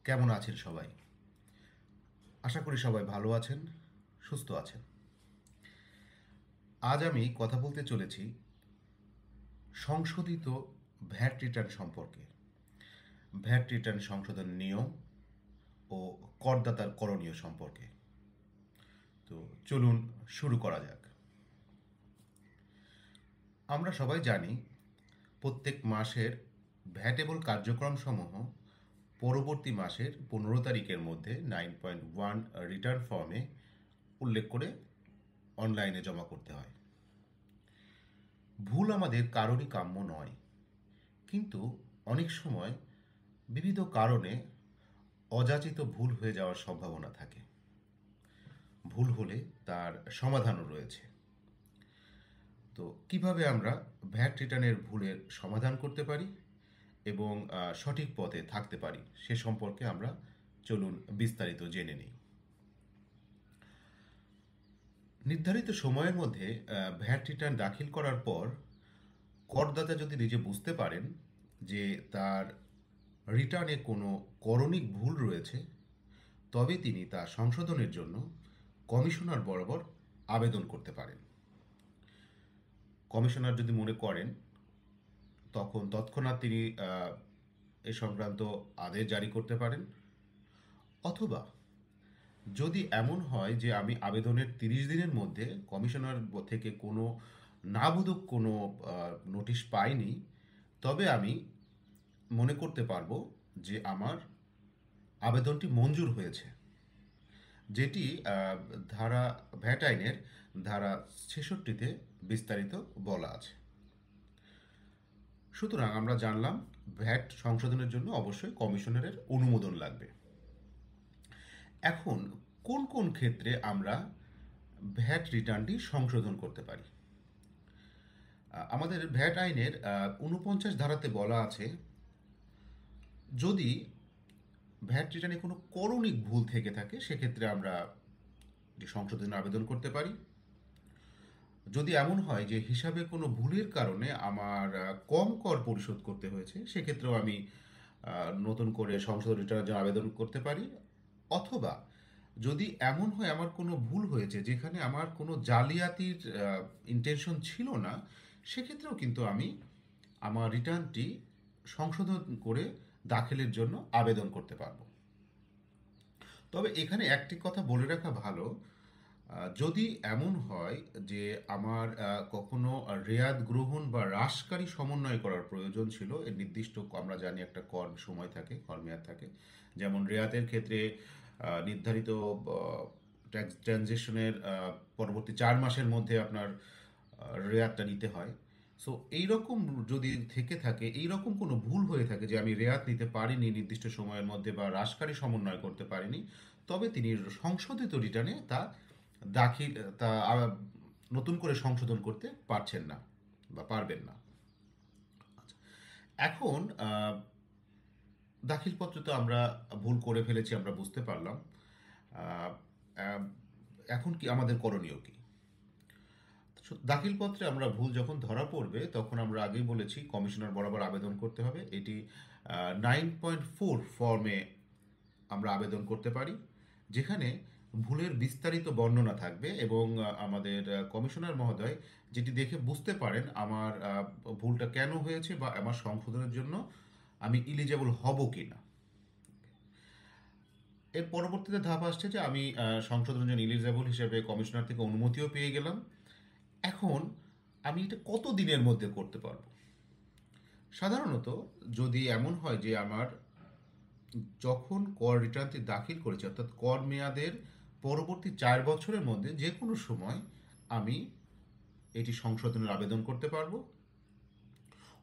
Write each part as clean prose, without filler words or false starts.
কেমন আছেন সবাই? আশা করি সবাই ভালো আছেন, সুস্থ আছেন। আজ আমি কথা বলতে চলেছি সংশোধিত ভ্যাট রিটার্ন সম্পর্কে। ভ্যাট রিটার্ন সংশোধন নিয়ম ও করদাতার করণীয় সম্পর্কে। তো চলুন শুরু করা যাক। আমরা সবাই জানি প্রত্যেক মাসের ভ্যাটেবল কার্যক্রমসমূহ পরবর্তী মাসের 15 তারিখের মধ্যে 9.1 রিটার্ন ফর্মে উল্লেখ করে অনলাইনে জমা করতে হয়। ভুল আমাদের কারোরই কাম্য নয়, কিন্তু অনেক সময় বিবিধ কারণে অযাচিত ভুল হয়ে যাওয়ার সম্ভাবনা থাকে। ভুল হলে তার সমাধানও রয়েছে। তো কিভাবে আমরা ভ্যাট রিটার্নের ভুলের সমাধান করতে পারি এবং সঠিক পথে থাকতে পারি সে সম্পর্কে আমরা চলুন বিস্তারিত জেনে নিই। নির্ধারিত সময়ের মধ্যে ভ্যাট রিটার্ন দাখিল করার পর করদাতা যদি নিজে বুঝতে পারেন যে তার রিটার্নে কোনো করণিক ভুল রয়েছে, তবে তিনি তা সংশোধনের জন্য কমিশনার বরাবর আবেদন করতে পারেন। কমিশনার যদি মনে করেন, তখন তৎক্ষণাৎ তিনি এ সংক্রান্ত আদেশ জারি করতে পারেন। অথবা যদি এমন হয় যে আমি আবেদনের 30 দিনের মধ্যে কমিশনার থেকে কোনো নাবোধক কোনো নোটিশ পাইনি, তবে আমি মনে করতে পারবো যে আমার আবেদনটি মঞ্জুর হয়েছে, যেটি ধারা ভ্যাট আইনের ধারা 66-তে বিস্তারিত বলা আছে। সুতরাং আমরা জানলাম ভ্যাট সংশোধনের জন্য অবশ্যই কমিশনারের অনুমোদন লাগবে। এখন কোন কোন ক্ষেত্রে আমরা ভ্যাট রিটার্নটি সংশোধন করতে পারি? আমাদের ভ্যাট আইনের 49 ধারাতে বলা আছে, যদি ভ্যাট রিটার্নে কোনো করণিক ভুল থেকে থাকে সেক্ষেত্রে আমরা সংশোধনের আবেদন করতে পারি। যদি এমন হয় যে হিসাবে কোনো ভুলের কারণে আমার কম কর পরিশোধ করতে হয়েছে, সেক্ষেত্রেও আমি নতুন করে সংশোধন রিটার্নের জন্য আবেদন করতে পারি। অথবা যদি এমন হয় আমার কোনো ভুল হয়েছে যেখানে আমার কোনো জালিয়াতির ইন্টেনশন ছিল না, সেক্ষেত্রেও কিন্তু আমি আমার রিটার্নটি সংশোধন করে দাখিলের জন্য আবেদন করতে পারবো। তবে এখানে একটি কথা বলে রাখা ভালো, যদি এমন হয় যে আমার কখনো রেয়াত গ্রহণ বা হ্রাসকারী সমন্বয় করার প্রয়োজন ছিল, এর নির্দিষ্ট আমরা জানি একটা কর সময় থাকে, কর মেয়াদ থাকে। যেমন রেয়াতের ক্ষেত্রে নির্ধারিত ট্যাক্স ট্রানজেকশনের পরবর্তী 4 মাসের মধ্যে আপনার রেয়াতটা নিতে হয়। সো এইরকম যদি থেকে থাকে, এইরকম কোনো ভুল হয়ে থাকে যে আমি রেয়াত নিতে পারিনি নির্দিষ্ট সময়ের মধ্যে বা হ্রাসকারী সমন্বয় করতে পারিনি, তবে তিনি সংশোধিত রিটার্নে দাখিল তা নতুন করে সংশোধন করতে পারছেন না বা পারবেন না। আচ্ছা, এখন দাখিলপত্র তো আমরা ভুল করে ফেলেছি, আমরা বুঝতে পারলাম। আহ, আহ, এখন কি আমাদের করণীয় কি? দাখিলপত্রে আমরা ভুল যখন ধরা পড়বে, তখন আমরা আগেই বলেছি কমিশনার বরাবর আবেদন করতে হবে। এটি 9.4 ফর্মে আমরা আবেদন করতে পারি, যেখানে ভুলের বিস্তারিত বর্ণনা থাকবে এবং আমাদের কমিশনার মহোদয় যেটি দেখে বুঝতে পারেন আমার ভুলটা কেন হয়েছে বা আমার সংশোধনের জন্য আমি ইলিজেবল হব কি না। এর পরবর্তীতে ধাপ আসছে যে আমি সংশোধনের জন্য ইলিজেবল হিসেবে কমিশনার থেকে অনুমতিও পেয়ে গেলাম। এখন আমি এটা কত দিনের মধ্যে করতে পারবো? সাধারণত যদি এমন হয় যে আমার যখন কর রিটার্নটি দাখিল করেছি, অর্থাৎ কর মেয়াদের পরবর্তী 4 বছরের মধ্যে যে কোনো সময় আমি এটি সংশোধনের আবেদন করতে পারবো।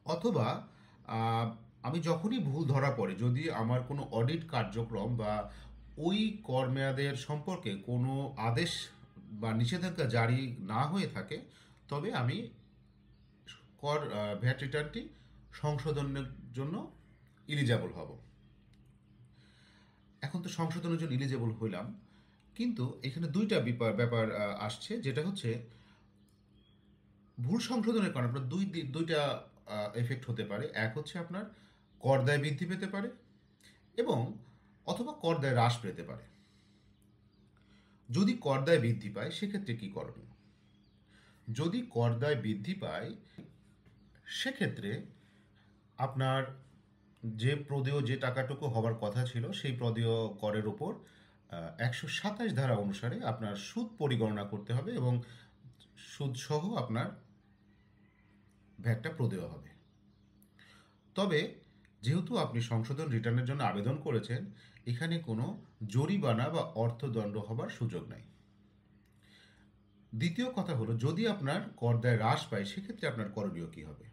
অথবা আহ, আমি যখনই ভুল ধরা পড়ে, যদি আমার কোনো অডিট কার্যক্রম বা ওই কর মেয়াদের সম্পর্কে কোনো আদেশ বা নিষেধাজ্ঞা জারি না হয়ে থাকে, তবে আমি কর ভ্যাট রিটার্নটি সংশোধনের জন্য ইলিজেবল হব। এখন তো সংশোধনের জন্য ইলিজেবল হইলাম, কিন্তু এখানে দুইটা ব্যাপার আসছে, যেটা হচ্ছে ভুল সংশোধনের কারণে আপনার দুইটা এফেক্ট হতে পারে। এক হচ্ছে আপনার কর দায় বৃদ্ধি পেতে পারে, এবং অথবা কর দায় হ্রাস পেতে পারে। যদি কর দায় বৃদ্ধি পায় সেক্ষেত্রে কী করণীয়? যদি কর দায় বৃদ্ধি পায় সেক্ষেত্রে আপনার যে প্রদেয় যে টাকাটুকু হওয়ার কথা ছিল সেই প্রদেয় করের ওপর 127 ধারা অনুসারে আপনার সুদ পরিগণনা করতে হবে এবং সুদসহ আপনার ভ্যাটটা প্রদেয় হবে। তবে যেহেতু আপনি সংশোধন রিটার্নের জন্য আবেদন করেছেন, এখানে কোনো জরিমানা বা অর্থদণ্ড হবার সুযোগ নাই। দ্বিতীয় কথা হলো, যদি আপনার কর দায় হ্রাস পায় সেক্ষেত্রে আপনার করণীয় কী হবে?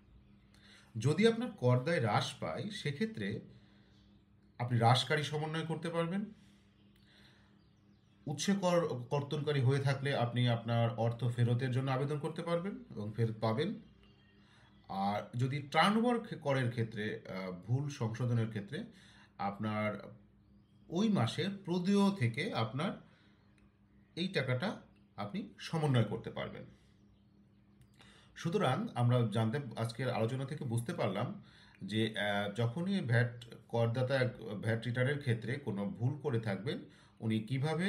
যদি আপনার কর দায় হ্রাস পায় সেক্ষেত্রে আপনি হ্রাসকারী সমন্বয় করতে পারবেন। উৎসে কর্তনকারী হয়ে থাকলে আপনি আপনার অর্থ ফেরতের জন্য আবেদন করতে পারবেন এবং ফেরত পাবেন। আর যদি টার্নওভার করের ক্ষেত্রে ভুল সংশোধনের ক্ষেত্রে আপনার ওই মাসের প্রদেয় থেকে আপনার এই টাকাটা আপনি সমন্বয় করতে পারবেন। সুতরাং আমরা আজকের আলোচনা থেকে বুঝতে পারলাম যে যখনই করদাতা ভ্যাট রিটার্নের ক্ষেত্রে কোনো ভুল করে থাকবেন, উনি কিভাবে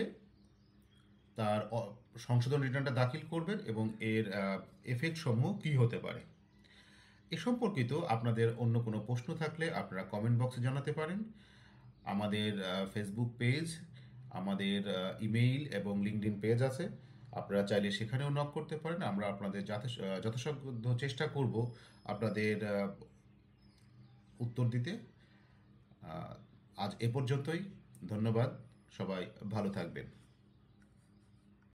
তার সংশোধন রিটার্নটা দাখিল করবেন এবং এর এফেক্ট সমূহ কী হতে পারে। এ সম্পর্কিত আপনাদের অন্য কোনো প্রশ্ন থাকলে আপনারা কমেন্ট বক্সে জানাতে পারেন। আমাদের ফেসবুক পেজ, আমাদের ইমেইল এবং লিঙ্কডইন পেজ আছে, আপনারা চাইলে সেখানেও নক করতে পারেন। আমরা আপনাদের যথাসাধ্য চেষ্টা করব আপনাদের উত্তর দিতে। আজ এ পর্যন্তই। ধন্যবাদ। সবাই ভালো থাকবেন।